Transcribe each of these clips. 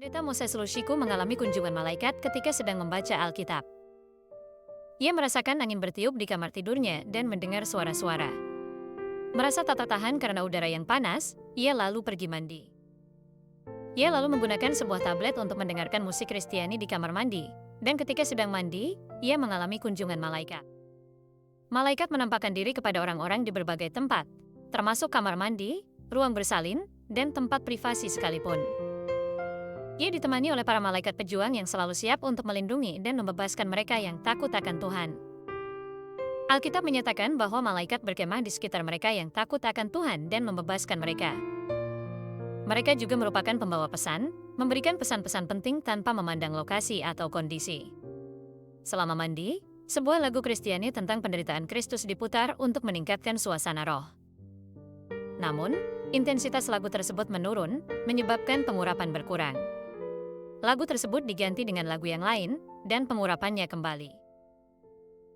Pendeta Moses Lushiku mengalami kunjungan malaikat ketika sedang membaca Alkitab. Ia merasakan angin bertiup di kamar tidurnya dan mendengar suara-suara. Merasa tak tertahan karena udara yang panas, ia lalu pergi mandi. Ia lalu menggunakan sebuah tablet untuk mendengarkan musik Kristiani di kamar mandi, dan ketika sedang mandi, ia mengalami kunjungan malaikat. Malaikat menampakkan diri kepada orang-orang di berbagai tempat, termasuk kamar mandi, ruang bersalin, dan tempat privasi sekalipun. Ia ditemani oleh para malaikat pejuang yang selalu siap untuk melindungi dan membebaskan mereka yang takut akan Tuhan. Alkitab menyatakan bahwa malaikat berkemah di sekitar mereka yang takut akan Tuhan dan membebaskan mereka. Mereka juga merupakan pembawa pesan, memberikan pesan-pesan penting tanpa memandang lokasi atau kondisi. Selama mandi, sebuah lagu Kristiani tentang penderitaan Kristus diputar untuk meningkatkan suasana roh. Namun, intensitas lagu tersebut menurun, menyebabkan pengurapan berkurang. Lagu tersebut diganti dengan lagu yang lain, dan pengurapannya kembali.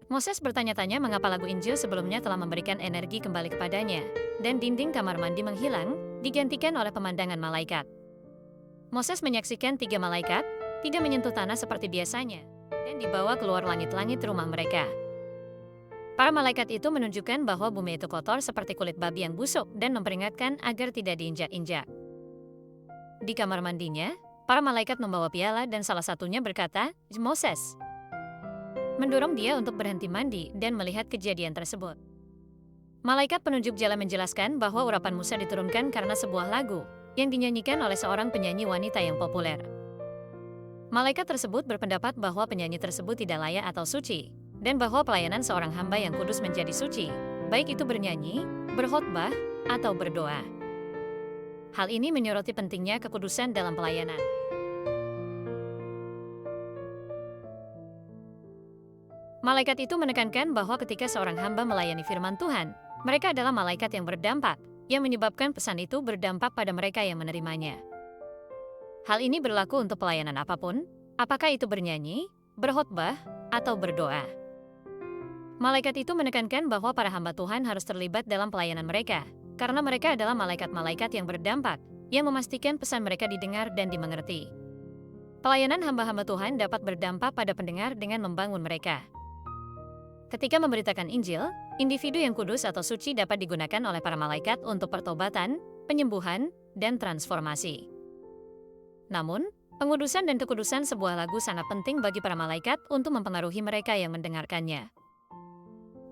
Moses bertanya-tanya mengapa lagu Injil sebelumnya telah memberikan energi kembali kepadanya, dan dinding kamar mandi menghilang, digantikan oleh pemandangan malaikat. Moses menyaksikan 3 malaikat, tidak menyentuh tanah seperti biasanya, dan dibawa keluar langit-langit rumah mereka. Para malaikat itu menunjukkan bahwa bumi itu kotor seperti kulit babi yang busuk dan memperingatkan agar tidak diinjak-injak. Di kamar mandinya, para malaikat membawa piala dan salah satunya berkata, Moses, mendorong dia untuk berhenti mandi dan melihat kejadian tersebut. Malaikat penunjuk jalan menjelaskan bahwa urapan Musa diturunkan karena sebuah lagu yang dinyanyikan oleh seorang penyanyi wanita yang populer. Malaikat tersebut berpendapat bahwa penyanyi tersebut tidak layak atau suci, dan bahwa pelayanan seorang hamba yang kudus menjadi suci, baik itu bernyanyi, berkhotbah, atau berdoa. Hal ini menyoroti pentingnya kekudusan dalam pelayanan. Malaikat itu menekankan bahwa ketika seorang hamba melayani firman Tuhan, mereka adalah malaikat yang berdampak, yang menyebabkan pesan itu berdampak pada mereka yang menerimanya. Hal ini berlaku untuk pelayanan apapun, apakah itu bernyanyi, berkhotbah, atau berdoa. Malaikat itu menekankan bahwa para hamba Tuhan harus terlibat dalam pelayanan mereka, karena mereka adalah malaikat-malaikat yang berdampak, yang memastikan pesan mereka didengar dan dimengerti. Pelayanan hamba-hamba Tuhan dapat berdampak pada pendengar dengan membangun mereka. Ketika memberitakan Injil, individu yang kudus atau suci dapat digunakan oleh para malaikat untuk pertobatan, penyembuhan, dan transformasi. Namun, pengudusan dan kekudusan sebuah lagu sangat penting bagi para malaikat untuk mempengaruhi mereka yang mendengarkannya.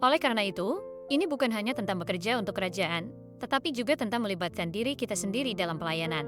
Oleh karena itu, ini bukan hanya tentang bekerja untuk kerajaan, tetapi juga tentang melibatkan diri kita sendiri dalam pelayanan.